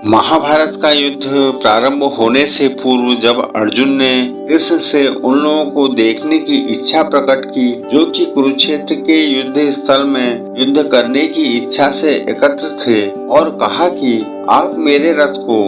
महाभारत का युद्ध प्रारंभ होने से पूर्व जब अर्जुन ने कृष्ण से उन लोगों को देखने की इच्छा प्रकट की जो कि कुरुक्षेत्र के युद्ध स्थल में युद्ध करने की इच्छा से एकत्र थे, और कहा कि आप मेरे रथ को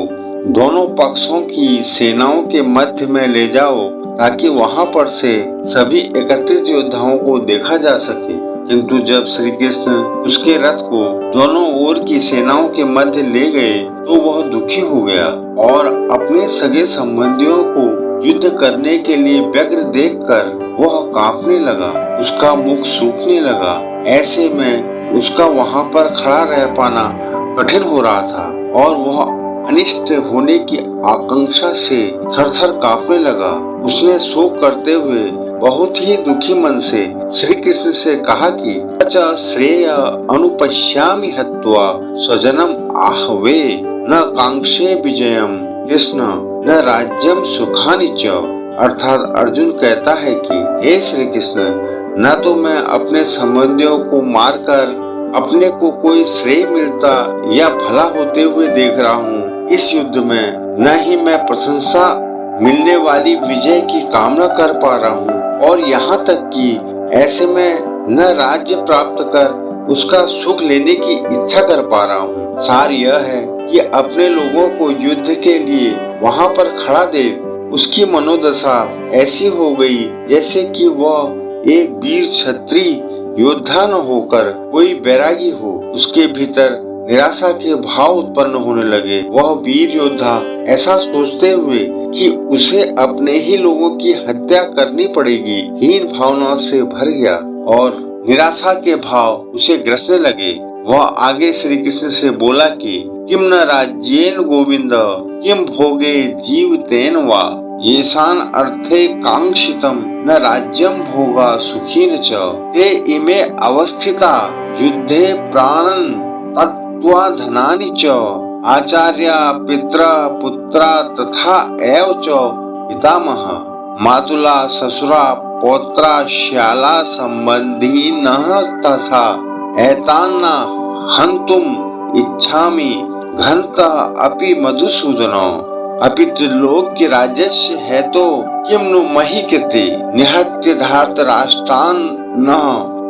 दोनों पक्षों की सेनाओं के मध्य में ले जाओ ताकि वहां पर से सभी एकत्रित योद्धाओं को देखा जा सके। किंतु जब श्री कृष्ण उसके रथ को दोनों ओर की सेनाओं के मध्य ले गए तो वह दुखी हो गया और अपने सगे संबंधियों को युद्ध करने के लिए व्यग्र देखकर वह कांपने लगा, उसका मुख सूखने लगा। ऐसे में उसका वहां पर खड़ा रह पाना कठिन हो रहा था और वह अनिष्ट होने की आकांक्षा से थर-थर कांपने लगा। उसने शोक करते हुए बहुत ही दुखी मन से श्री कृष्ण से कहा कि अच्छा श्रेय अनुपश्यामि हत्वा स्वजनम आहवे न कांक्षे विजयम कृष्ण न राज्यम सुखानि च। अर्थात अर्जुन कहता है कि हे श्री कृष्ण, न तो मैं अपने संबंधियों को मारकर अपने को कोई श्रेय मिलता या भला होते हुए देख रहा हूँ इस युद्ध में, न ही मैं प्रशंसा मिलने वाली विजय की कामना कर पा रहा हूँ, और यहाँ तक कि ऐसे में न राज्य प्राप्त कर उसका सुख लेने की इच्छा कर पा रहा हूँ। सार यह है कि अपने लोगों को युद्ध के लिए वहाँ पर खड़ा देख उसकी मनोदशा ऐसी हो गई जैसे कि वह एक वीर क्षत्रिय योद्धा न होकर कोई बैरागी हो। उसके भीतर निराशा के भाव उत्पन्न होने लगे। वह वीर योद्धा ऐसा सोचते हुए कि उसे अपने ही लोगों की हत्या करनी पड़ेगी हीन भावना से भर गया और निराशा के भाव उसे ग्रसने लगे। वह आगे श्री कृष्ण से बोला कि किम न राज्येन गोविंद किम भोगे जीवतेन वा येषान अर्थे कांक्षितम न राज्यम भोगा सुखीन च ते इमे अवस्थिता युद्धे प्राणन तत्वा धनानि च आचार्या पित्रा पुत्रा तथा एव च पितामह मातुला ससुरा पौत्रा श्याला संबंधी नः तथा एतान्ना हन्तुम इच्छामि घंता अपि मधुसूदनो अपि त्रिलोक्य राजस्य है तो किम नु मही कृते निहत्य धार्त राष्ट्रान न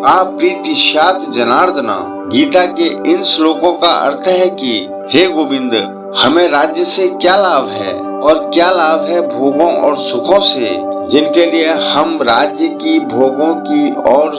का प्रीति स्यात् जनार्दन। गीता के इन श्लोकों का अर्थ है कि हे गोविंद, हमें राज्य से क्या लाभ है और क्या लाभ है भोगों और सुखों से जिनके लिए हम राज्य की, भोगों की और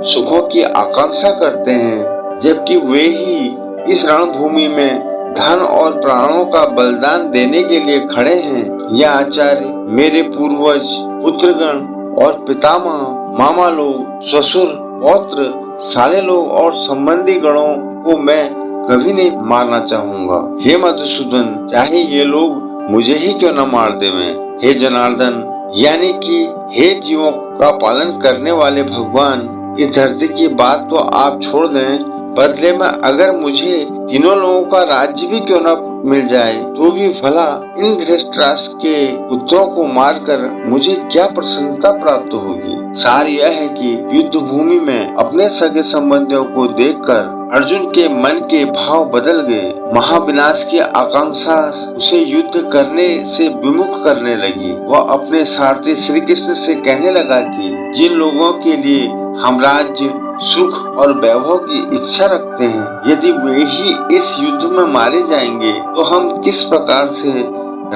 सुखों की आकांक्षा करते हैं, जबकि वे ही इस रणभूमि में धन और प्राणों का बलिदान देने के लिए खड़े हैं। यह आचार्य, मेरे पूर्वज, पुत्रगण और पितामह, मामा लोग, ससुर, पौत्र, साले लोग और संबंधी गणों को मैं कभी नहीं मारना चाहूंगा। हे मधुसूदन, चाहे ये लोग मुझे ही क्यों न मार देवें। हे जनार्दन, यानी कि हे जीवों का पालन करने वाले भगवान, इस धरती की बात तो आप छोड़ दें, बदले में अगर मुझे तीनों लोगों का राज्य भी क्यों न मिल जाए तो भी भला इन धृतराष्ट्र के पुत्रों को मारकर मुझे क्या प्रसन्नता प्राप्त होगी। सार यह है कि युद्ध भूमि में अपने सगे संबंधियों को देखकर अर्जुन के मन के भाव बदल गए। महाविनाश की आकांक्षा उसे युद्ध करने से विमुख करने लगी। वह अपने सारथी श्री कृष्ण से कहने लगा कि जिन लोगों के लिए हम राज्य, सुख और वैभव की इच्छा रखते हैं, यदि वे ही इस युद्ध में मारे जाएंगे तो हम किस प्रकार से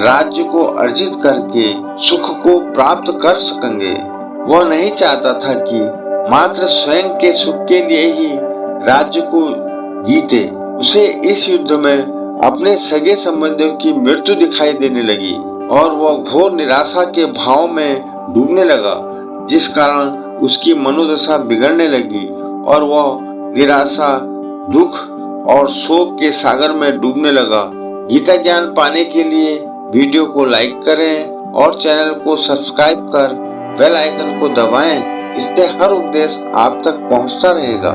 राज्य को अर्जित करके सुख को प्राप्त कर सकेंगे। वह नहीं चाहता था कि मात्र स्वयं के सुख के लिए ही राज्य को जीते। उसे इस युद्ध में अपने सगे संबंधियों की मृत्यु दिखाई देने लगी और वह घोर निराशा के भाव में डूबने लगा, जिस कारण उसकी मनोदशा बिगड़ने लगी और वह निराशा, दुख और शोक के सागर में डूबने लगा। गीता ज्ञान पाने के लिए वीडियो को लाइक करें और चैनल को सब्सक्राइब कर बेल आइकन को दबाएं। इससे हर उपदेश आप तक पहुंचता रहेगा।